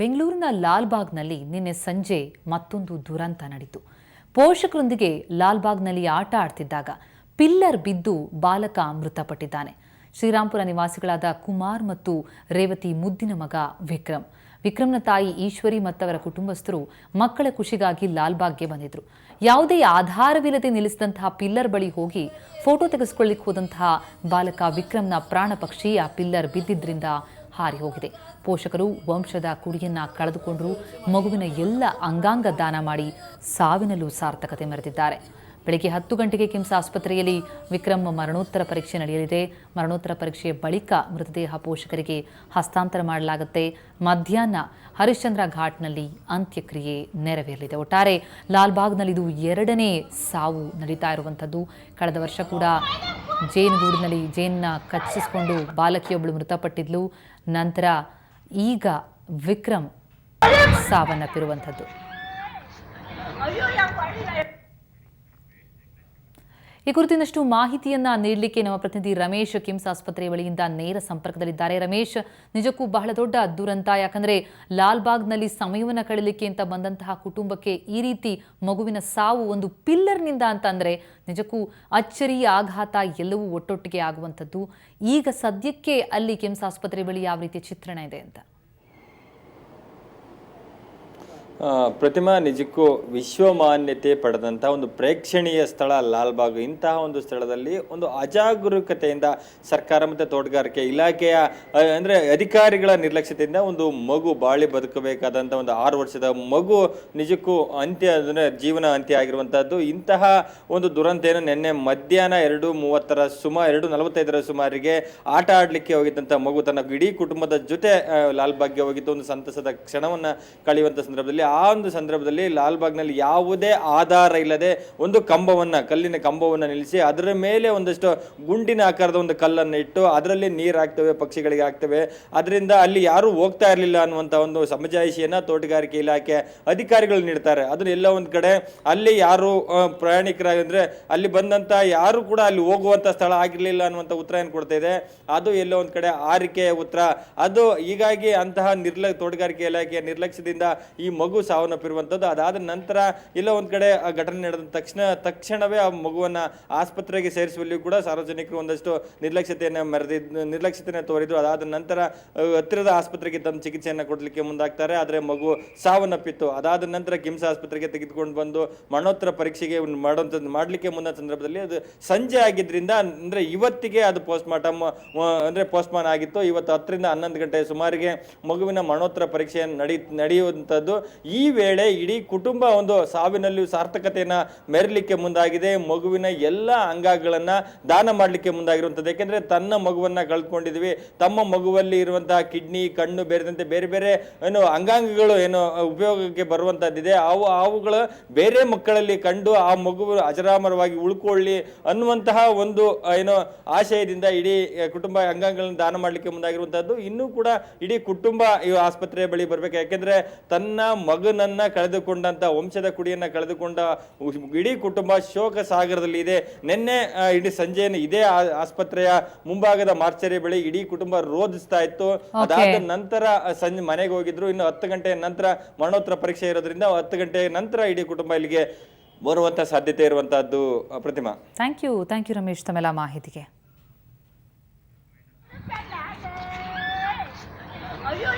ಬೆಂಗಳೂರಿನ ಲಾಲ್ಬಾಗ್ನಲ್ಲಿ ನಿನ್ನೆ ಸಂಜೆ ಮತ್ತೊಂದು ದುರಂತ ನಡೆಯಿತು. ಪೋಷಕರೊಂದಿಗೆ ಲಾಲ್ಬಾಗ್ನಲ್ಲಿ ಆಟ ಆಡ್ತಿದ್ದಾಗ ಪಿಲ್ಲರ್ ಬಿದ್ದು ಬಾಲಕ ಮೃತಪಟ್ಟಿದ್ದಾನೆ. ಶ್ರೀರಾಂಪುರ ನಿವಾಸಿಗಳಾದ ಕುಮಾರ್ ಮತ್ತು ರೇವತಿ ಮುದ್ದಿನ ಮಗ ವಿಕ್ರಮ್. ವಿಕ್ರಮ್ನ ತಾಯಿ ಈಶ್ವರಿ ಮತ್ತವರ ಕುಟುಂಬಸ್ಥರು ಮಕ್ಕಳ ಖುಷಿಗಾಗಿ ಲಾಲ್ಬಾಗ್ಗೆ ಬಂದಿದ್ರು. ಯಾವುದೇ ಆಧಾರವಿಲ್ಲದೆ ನಿಲ್ಲಿಸಿದಂತಹ ಪಿಲ್ಲರ್ ಬಳಿ ಹೋಗಿ ಫೋಟೋ ತೆಗೆಸಿಕೊಳ್ಳಿಕ್ಕೆ ಹೋದಂತಹ ಬಾಲಕ ವಿಕ್ರಮ್ನ ಪ್ರಾಣ ಪಕ್ಷಿ ಆ ಪಿಲ್ಲರ್ ಬಿದ್ದಿದ್ರಿಂದ ಹಾರಿ ಹೋಗಿದೆ. ಪೋಷಕರು ವಂಶದ ಕುಡಿಯನ್ನ ಕಳೆದುಕೊಂಡರು. ಮಗುವಿನ ಎಲ್ಲ ಅಂಗಾಂಗ ದಾನ ಮಾಡಿ ಸಾವಿನಲ್ಲೂ ಸಾರ್ಥಕತೆ ಮೆರೆದಿದ್ದಾರೆ. ಬೆಳಗ್ಗೆ 10 ಗಂಟೆಗೆ ಕಿಮ್ಸ್ ಆಸ್ಪತ್ರೆಯಲ್ಲಿ ವಿಕ್ರಮ್ ಮರಣೋತ್ತರ ಪರೀಕ್ಷೆ ನಡೆಯಲಿದೆ. ಮರಣೋತ್ತರ ಪರೀಕ್ಷೆಯ ಬಳಿಕ ಮೃತದೇಹ ಪೋಷಕರಿಗೆ ಹಸ್ತಾಂತರ ಮಾಡಲಾಗುತ್ತೆ. ಮಧ್ಯಾಹ್ನ ಹರಿಶ್ಚಂದ್ರ ಘಾಟ್ನಲ್ಲಿ ಅಂತ್ಯಕ್ರಿಯೆ ನೆರವೇರಲಿದೆ. ಒಟ್ಟಾರೆ ಲಾಲ್ಬಾಗ್ನಲ್ಲಿ ಇದು 2ನೇ ಸಾವು ನಡೀತಾ ಇರುವಂಥದ್ದು. ಕಳೆದ ವರ್ಷ ಕೂಡ ಜೇನುಗೂಡಿನಲ್ಲಿ ಜೇನ್ನ ಕಚ್ಚಿಸಿಕೊಂಡು ಬಾಲಕಿಯೊಬ್ಬಳು ಮೃತಪಟ್ಟಿದ್ಲು. ನಂತರ ಈಗ ವಿಕ್ರಮ್ ಸಾವನ್ನಪ್ಪಿರುವಂಥದ್ದು. ಈ ಕುರಿತಿನಷ್ಟು ಮಾಹಿತಿಯನ್ನ ನೀಡಲಿಕ್ಕೆ ನಮ್ಮ ಪ್ರತಿನಿಧಿ ರಮೇಶ್ ಕಿಮ್ಸ್ ಆಸ್ಪತ್ರೆಯ ಬಳಿಯಿಂದ ನೇರ ಸಂಪರ್ಕದಲ್ಲಿದ್ದಾರೆ. ರಮೇಶ್, ನಿಜಕ್ಕೂ ಬಹಳ ದೊಡ್ಡ ದುರಂತ. ಯಾಕಂದ್ರೆ ಲಾಲ್ಬಾಗ್ನಲ್ಲಿ ಸಮಯವನ್ನು ಕಳೀಲಿಕ್ಕೆ ಅಂತ ಬಂದಂತಹ ಕುಟುಂಬಕ್ಕೆ ಈ ರೀತಿ ಮಗುವಿನ ಸಾವು ಒಂದು ಪಿಲ್ಲರ್ನಿಂದ ಅಂತಂದ್ರೆ ನಿಜಕ್ಕೂ ಅಚ್ಚರಿ, ಆಘಾತ ಎಲ್ಲವೂ ಒಟ್ಟೊಟ್ಟಿಗೆ ಆಗುವಂಥದ್ದು. ಈಗ ಸದ್ಯಕ್ಕೆ ಅಲ್ಲಿ ಕಿಮ್ಸ್ ಆಸ್ಪತ್ರೆ ಬಳಿ ಯಾವ ರೀತಿಯ ಚಿತ್ರಣ ಇದೆ ಅಂತ? ಪ್ರತಿಮಾ, ನಿಜಕ್ಕೂ ವಿಶ್ವಮಾನ್ಯತೆ ಪಡೆದಂಥ ಒಂದು ಪ್ರೇಕ್ಷಣೀಯ ಸ್ಥಳ ಲಾಲ್ಬಾಗ್. ಇಂತಹ ಒಂದು ಸ್ಥಳದಲ್ಲಿ ಒಂದು ಅಜಾಗರೂಕತೆಯಿಂದ ಸರ್ಕಾರ ಮತ್ತು ತೋಟಗಾರಿಕೆ ಇಲಾಖೆಯ ಅಂದರೆ ಅಧಿಕಾರಿಗಳ ನಿರ್ಲಕ್ಷ್ಯತೆಯಿಂದ ಒಂದು ಮಗು ಬಾಳಿ ಬದುಕಬೇಕಾದಂಥ ಒಂದು 6 ವರ್ಷದ ಮಗು ನಿಜಕ್ಕೂ ಅಂತ್ಯ, ಅಂದರೆ ಜೀವನ ಅಂತ್ಯ ಆಗಿರುವಂಥದ್ದು. ಇಂತಹ ಒಂದು ದುರಂತೇನು ನಿನ್ನೆ ಮಧ್ಯಾಹ್ನ 2:45 ಸುಮಾರಿಗೆ ಆಟ ಆಡಲಿಕ್ಕೆ ಹೋಗಿದ್ದಂಥ ಮಗು ತನ್ನ ಇಡೀ ಕುಟುಂಬದ ಜೊತೆ ಲಾಲ್ಬಾಗ್ಗೆ ಹೋಗಿದ್ದು ಒಂದು ಸಂತಸದ ಕ್ಷಣವನ್ನು ಕಳೆಯುವಂಥ ಸಂದರ್ಭದಲ್ಲಿ ಆ ಒಂದು ಸಂದರ್ಭದಲ್ಲಿ ಲಾಲ್ಬಾಗ್ನಲ್ಲಿ ಯಾವುದೇ ಆಧಾರ ಇಲ್ಲದೆ ಒಂದು ಕಲ್ಲಿನ ಕಂಬವನ್ನು ನಿಲ್ಲಿಸಿ ಅದರ ಮೇಲೆ ಒಂದಷ್ಟು ಗುಂಡಿನ ಆಕಾರದ ಒಂದು ಕಲ್ಲನ್ನು ಇಟ್ಟು ಅದರಲ್ಲಿ ನೀರು ಹಾಕ್ತವೆ, ಪಕ್ಷಿಗಳಿಗೆ ಹಾಕ್ತವೆ. ಅದರಿಂದ ಅಲ್ಲಿ ಯಾರು ಹೋಗ್ತಾ ಇರಲಿಲ್ಲ ಅನ್ನುವಂಥ ಒಂದು ಸಮಜಾಯಿಷಿಯನ್ನ ತೋಟಗಾರಿಕೆ ಇಲಾಖೆ ಅಧಿಕಾರಿಗಳು ನೀಡ್ತಾರೆ. ಅದನ್ನ ಎಲ್ಲ ಒಂದು ಕಡೆ ಅಲ್ಲಿ ಯಾರು ಪ್ರಯಾಣಿಕರಾಗಂದ್ರೆ ಅಲ್ಲಿ ಬಂದಂತ ಯಾರು ಕೂಡ ಅಲ್ಲಿ ಹೋಗುವಂತ ಸ್ಥಳ ಆಗಿರ್ಲಿಲ್ಲ ಅನ್ನುವಂಥ ಉತ್ತರ ಏನು ಕೊಡ್ತಾ ಇದೆ. ಅದು ಎಲ್ಲೋ ಒಂದ್ ಕಡೆ ಆರಿಕೆಯ ಉತ್ತರ. ಅದು ಹೀಗಾಗಿ ಅಂತಹ ತೋಟಗಾರಿಕೆ ಇಲಾಖೆಯ ನಿರ್ಲಕ್ಷ್ಯದಿಂದ ಈ ಮಗು ಸಾವನ್ನಪ್ಪಿರುವಂಥದ್ದು. ಅದಾದ ನಂತರ ಎಲ್ಲ ಒಂದ್ ಕಡೆ ಆ ಘಟನೆ ನಡೆದ ತಕ್ಷಣವೇ ಆ ಮಗುವನ್ನ ಆಸ್ಪತ್ರೆಗೆ ಸೇರಿಸುವಲ್ಲಿ ಕೂಡ ಸಾರ್ವಜನಿಕರು ಒಂದಷ್ಟು ನಿರ್ಲಕ್ಷ್ಯತೆಯನ್ನು ತೋರಿದ್ರು. ಅದಾದ ನಂತರ ಹತ್ತಿರದ ಆಸ್ಪತ್ರೆಗೆ ತಮ್ಮ ಚಿಕಿತ್ಸೆಯನ್ನು ಕೊಡಲಿಕ್ಕೆ ಮುಂದಾಗ್ತಾರೆ. ಆದರೆ ಮಗು ಸಾವನ್ನಪ್ಪಿತ್ತು. ಅದಾದ ನಂತರ ಕಿಮ್ಸ್ ಆಸ್ಪತ್ರೆಗೆ ತೆಗೆದುಕೊಂಡು ಬಂದು ಮರಣೋತ್ತರ ಪರೀಕ್ಷೆಗೆ ಮಾಡಲಿಕ್ಕೆ ಮುಂದ ಸಂದರ್ಭದಲ್ಲಿ ಅದು ಸಂಜೆ ಆಗಿದ್ರಿಂದ ಅಂದ್ರೆ ಇವತ್ತಿಗೆ ಅದು ಪೋಸ್ಟ್ಮಾರ್ಟಮ್ ಆಗಿತ್ತು. ಇವತ್ತು 10ರಿಂದ 11 ಗಂಟೆ ಸುಮಾರಿಗೆ ಮಗುವಿನ ಮರಣೋತ್ತರ ಪರೀಕ್ಷೆ ನಡೆಯುವಂಥದ್ದು. ಈ ವೇಳೆ ಇಡೀ ಕುಟುಂಬ ಒಂದು ಸಾವಿನಲ್ಲಿ ಸಾರ್ಥಕತೆಯನ್ನ ಮೆರಲಿಕ್ಕೆ ಮುಂದಾಗಿದೆ. ಮಗುವಿನ ಎಲ್ಲ ಅಂಗಗಳನ್ನ ದಾನ ಮಾಡಲಿಕ್ಕೆ ಮುಂದಾಗಿರುವಂಥದ್ದು. ಯಾಕೆಂದ್ರೆ ತನ್ನ ಮಗುವನ್ನ ಕಳ್ಕೊಂಡಿದ್ವಿ, ತಮ್ಮ ಮಗುವಲ್ಲಿ ಇರುವಂತಹ ಕಿಡ್ನಿ, ಕಣ್ಣು ಬೇರೆದಂತೆ ಬೇರೆ ಬೇರೆ ಅಂಗಾಂಗಗಳು ಉಪಯೋಗಕ್ಕೆ ಬರುವಂತಹದ್ದಿದೆ. ಅವುಗಳು ಬೇರೆ ಮಕ್ಕಳಲ್ಲಿ ಕಂಡು ಆ ಮಗು ಅಜರಾಮರವಾಗಿ ಉಳ್ಕೊಳ್ಳಿ ಅನ್ನುವಂತಹ ಒಂದು ಆಶಯದಿಂದ ಇಡೀ ಕುಟುಂಬ ಅಂಗಾಂಗಗಳನ್ನು ದಾನ ಮಾಡಲಿಕ್ಕೆ ಮುಂದಾಗಿರುವಂತಹದ್ದು. ಇನ್ನೂ ಕೂಡ ಇಡೀ ಕುಟುಂಬ ಈ ಆಸ್ಪತ್ರೆಯ ಬಳಿ ಬರ್ಬೇಕು. ಯಾಕೆಂದ್ರೆ ತನ್ನ ಮಗನನ್ನ ಕಳೆದುಕೊಂಡಂತ, ವಂಶದ ಕುಡಿಯನ್ನ ಕಳೆದುಕೊಂಡ ಇಡೀ ಕುಟುಂಬ ಶೋಕ ಸಾಗರದಲ್ಲಿ ಇದೆ. ನಿನ್ನೆ ಇಡೀ ಸಂಜೆ ಇದೇ ಆಸ್ಪತ್ರೆಯ ಮುಂಭಾಗದ ಮಾರ್ಚರಿ ಬಳಿ ಇಡೀ ಕುಟುಂಬ ರೋಧಿಸ್ತಾ ಇತ್ತು. ಅದಾದ ನಂತರ ಸಂಜೆ ಮನೆಗೆ ಹೋಗಿದ್ರು. ಇನ್ನು 10 ಗಂಟೆಯ ನಂತರ ಮರಣೋತ್ತರ ಪರೀಕ್ಷೆ ಇರೋದ್ರಿಂದ 10 ಗಂಟೆಯ ನಂತರ ಇಡೀ ಕುಟುಂಬ ಇಲ್ಲಿಗೆ ಬರುವಂತ ಸಾಧ್ಯತೆ ಇರುವಂತಹದ್ದು. ಪ್ರತಿಮಾ, ಥ್ಯಾಂಕ್ ಯು ರಮೇಶ್ ತಮ್ಮೆಲ್ಲ ಮಾಹಿತಿಗೆ. ಅಯ್ಯೋ